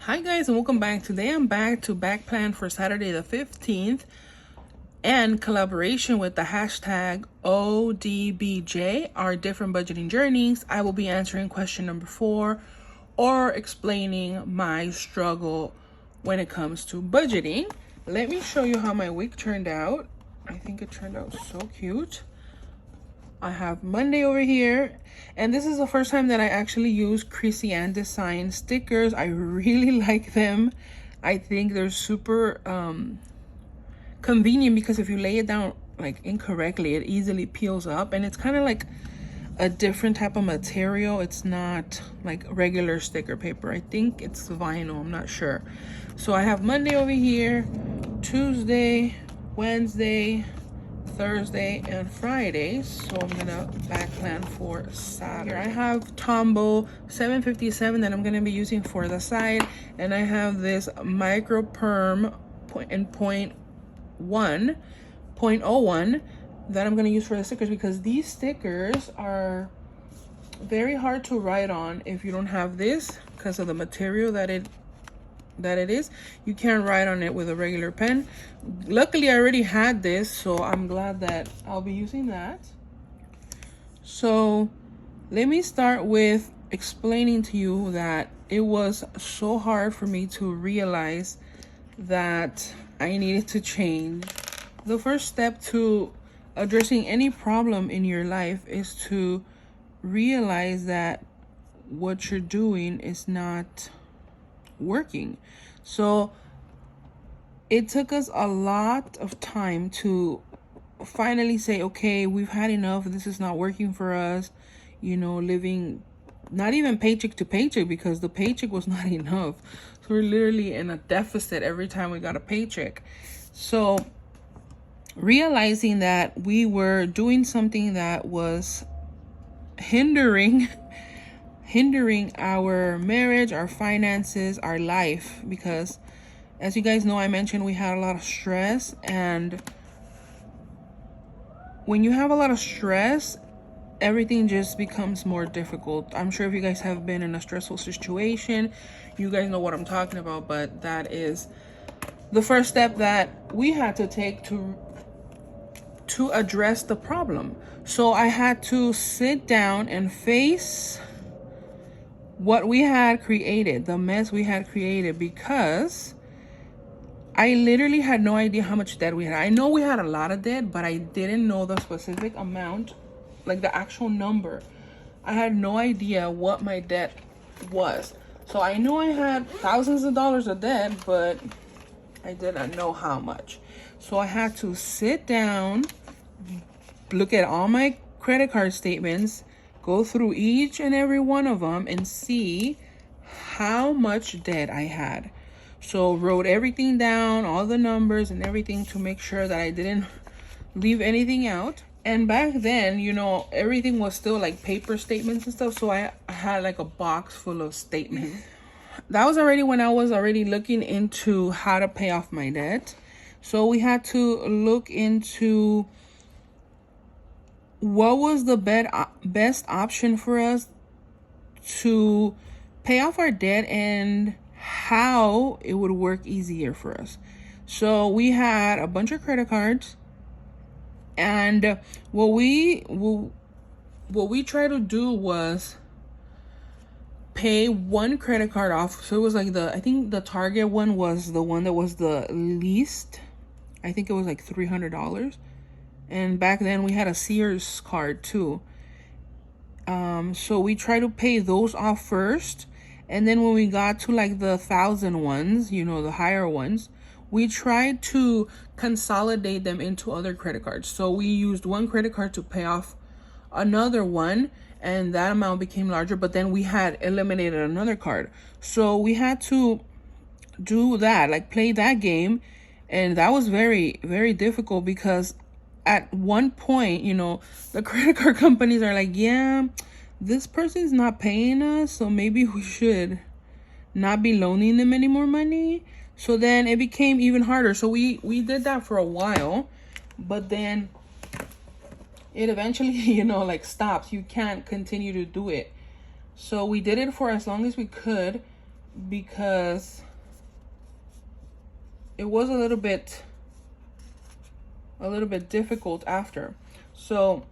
Hi guys, and welcome back. Today I'm back to back plan for Saturday the 15th and collaboration with the hashtag ODBJ, our different budgeting journeys. I will be answering question number 4 or explaining my struggle when it comes to budgeting. Let me show you how my week turned out. I think it turned out so cute. I have Monday over here, and this is the first time that I actually use krissyannedesigns stickers. I really like them. I think they're super convenient because if you lay it down like incorrectly, it easily peels up, and it's kind of like a different type of material. It's not like regular sticker paper. I think it's vinyl, I'm not sure. So I have Monday over here, Tuesday, Wednesday, Thursday, and Friday. So I'm gonna back plan for Saturday. I have Tombow 757 that I'm gonna be using for the side, and I have this micro perm point 0.01 that I'm gonna use for the stickers, because these stickers are very hard to write on if you don't have this, because of the material that it is. You can't write on it with a regular pen. Luckily I already had this, so I'm glad that I'll be using that. So let me start with explaining to you that it was so hard for me to realize that I needed to change. The first step to addressing any problem in your life is to realize that what you're doing is not working. So it took us a lot of time to finally say, okay, we've had enough. This is not working for us. You know, living not even paycheck to paycheck, because the paycheck was not enough. So we're literally in a deficit every time we got a paycheck. So realizing that we were doing something that was hindering our marriage, our finances, our life, because as you guys know, I mentioned we had a lot of stress, and when you have a lot of stress, everything just becomes more difficult. I'm sure if you guys have been in a stressful situation, you guys know what I'm talking about, but that is the first step that we had to take to address the problem. So I had to sit down and face what we had created, the mess we had created, because I literally had no idea how much debt we had. I know we had a lot of debt, but I didn't know the specific amount, like the actual number. I had no idea what my debt was. So I knew I had thousands of dollars of debt, but I didn't know how much. So I had to sit down, look at all my credit card statements, go through each and every one of them and see how much debt I had. So wrote everything down, all the numbers and everything, to make sure that I didn't leave anything out. And back then, you know, everything was still like paper statements and stuff. So I had like a box full of statements. That was already when I was already looking into how to pay off my debt. So we had to look into what was the best option for us to pay off our debt and how it would work easier for us. So we had a bunch of credit cards, and what we tried to do was pay one credit card off. So it was like I think the Target one was the one that was the least. I think it was like $300. And back then we had a Sears card too. So we tried to pay those off first. And then when we got to like the 1,000 ones, you know, the higher ones, we tried to consolidate them into other credit cards. So we used one credit card to pay off another one, and that amount became larger, but then we had eliminated another card. So we had to do that, like play that game. And that was very, very difficult, because at one point, you know, the credit card companies are like, yeah, this person's not paying us, so maybe we should not be loaning them any more money. So then it became even harder. So we did that for a while, but then it eventually, you know, like stops. You can't continue to do it. So we did it for as long as we could. because it was a little bit difficult after. So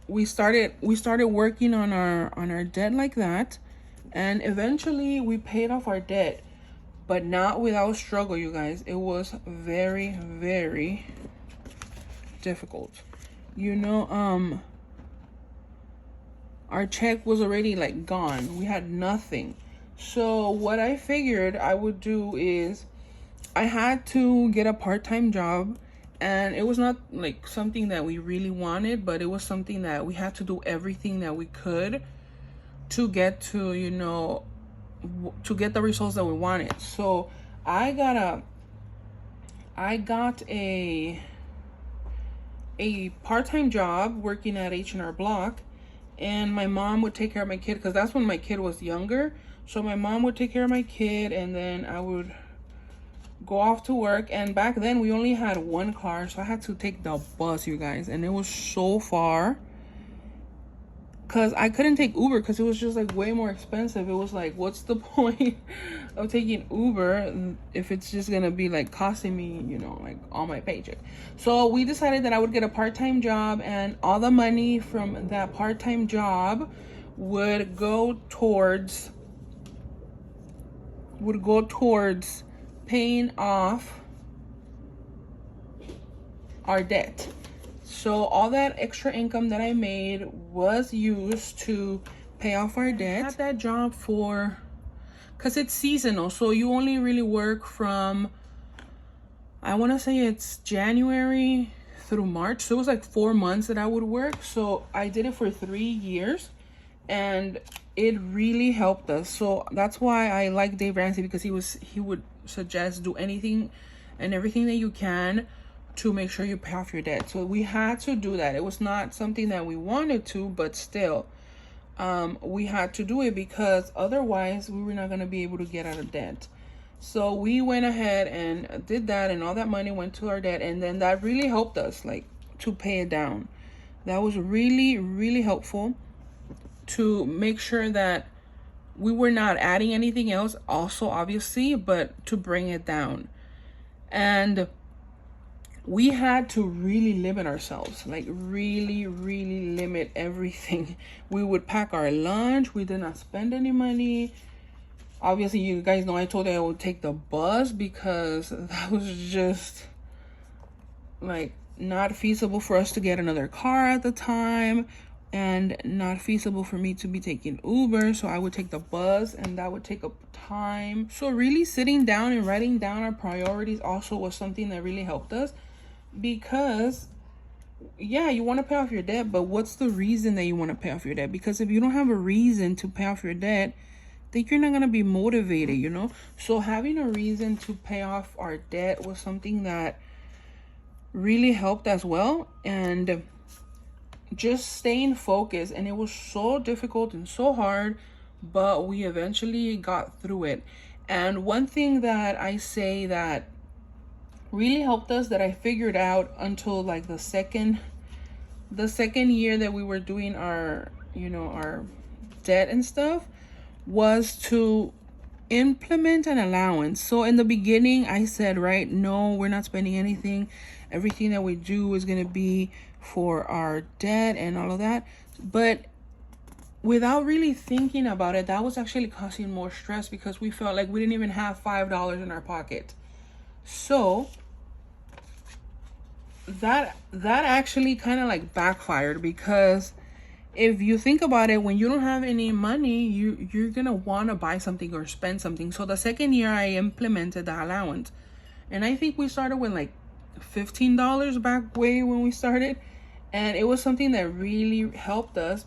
we started working on our debt like that, and eventually we paid off our debt, but not without struggle, you guys. It was very, very difficult. You know, our check was already like gone. We had nothing. So what I figured I would do is I had to get a part-time job, and it was not like something that we really wanted, but it was something that we had to do everything that we could to get to, you know, to get the results that we wanted. So I got a part-time job working at H&R Block, and my mom would take care of my kid because that's when my kid was younger. So my mom would take care of my kid, and then I would go off to work. And back then we only had one car, so I had to take the bus, you guys, and it was so far because I couldn't take Uber because it was just like way more expensive. It was like, what's the point of taking Uber if it's just gonna be like costing me, you know, like all my paycheck? So we decided that I would get a part-time job, and all the money from that part-time job would go towards paying off our debt. So all that extra income that I made was used to pay off our debt. I had that job because it's seasonal, so you only really work from, I want to say it's January through March. So it was like 4 months that I would work. So I did it for 3 years, and it really helped us. So that's why I like Dave Ramsey, because he would suggest do anything and everything that you can to make sure you pay off your debt. So we had to do that. It was not something that we wanted to, but still we had to do it because otherwise we were not going to be able to get out of debt. So we went ahead and did that, and all that money went to our debt, and then that really helped us like to pay it down. That was really, really helpful to make sure that we were not adding anything else also, obviously, but to bring it down. And we had to really limit ourselves, like really, really limit everything. We would pack our lunch. We did not spend any money. Obviously, you guys know I told you I would take the bus because that was just like not feasible for us to get another car at the time, and not feasible for me to be taking Uber. So I would take the bus, and that would take up time. So really sitting down and writing down our priorities also was something that really helped us, because yeah, you want to pay off your debt, but what's the reason that you want to pay off your debt? Because if you don't have a reason to pay off your debt, then you're not going to be motivated, you know? So having a reason to pay off our debt was something that really helped as well. And just staying focused, and it was so difficult and so hard, but we eventually got through it. And one thing that I say that really helped us, that I figured out until like the second year that we were doing our, you know, our debt and stuff, was to implement an allowance. So in the beginning I said, right, no, we're not spending anything. Everything that we do is going to be for our debt and all of that. But without really thinking about it, that was actually causing more stress, because we felt like we didn't even have $5 in our pocket. So that actually kind of like backfired, because if you think about it, when you don't have any money, you're gonna want to buy something or spend something. So the second year I implemented the allowance, and I think we started with like $15 back way when we started, and it was something that really helped us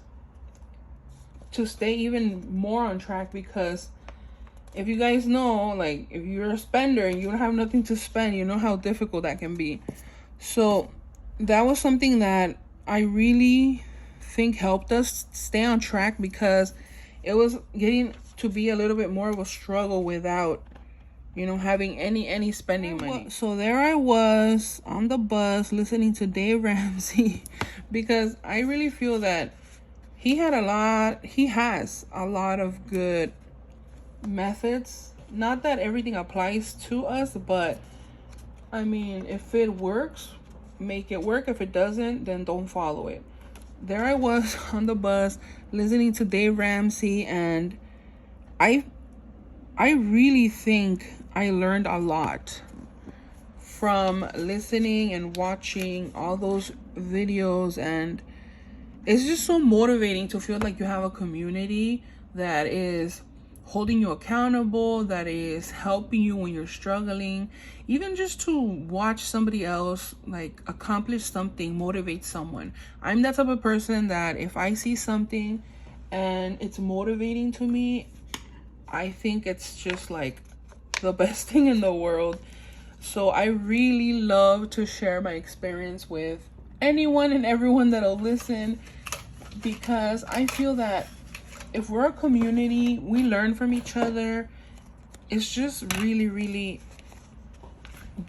to stay even more on track. Because if you guys know, like if you're a spender and you don't have nothing to spend, you know how difficult that can be. So that was something that I really think helped us stay on track, because it was getting to be a little bit more of a struggle without, you know, having any spending money. So there I was on the bus listening to Dave Ramsey because I really feel that he has a lot of good methods. Not that everything applies to us, but I mean, if it works, make it work. If it doesn't, then don't follow it. There I was on the bus listening to Dave Ramsey, and I really think I learned a lot from listening and watching all those videos, and it's just so motivating to feel like you have a community that is holding you accountable, that is helping you when you're struggling. Even just to watch somebody else like accomplish something, motivate someone. I'm that type of person that if I see something and it's motivating to me, I think it's just like the best thing in the world. So I really love to share my experience with anyone and everyone that'll listen, because I feel that if we're a community, we learn from each other. It's just really, really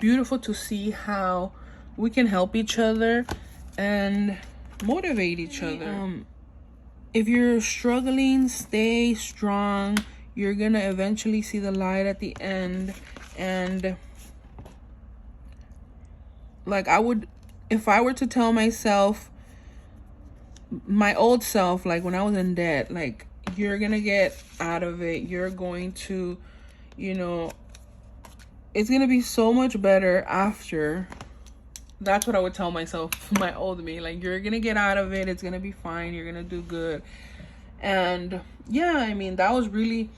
beautiful to see how we can help each other and motivate each other. If you're struggling, stay strong. You're gonna eventually see the light at the end. And like, if I were to tell myself, my old self, like when I was in debt, like, you're gonna get out of it. You're going to, it's gonna be so much better after. That's what I would tell myself, my old me. Like, you're gonna get out of it. It's gonna be fine. You're gonna do good. And yeah, I mean, that was really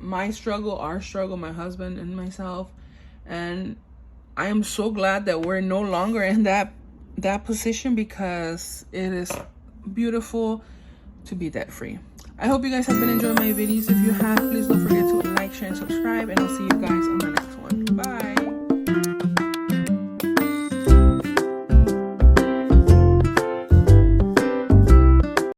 my struggle, our struggle, my husband and myself. And I am so glad that we're no longer in that position, because it is beautiful to be debt free. I hope you guys have been enjoying my videos. If you have, please don't forget to like, share, and subscribe, and I'll see you guys on the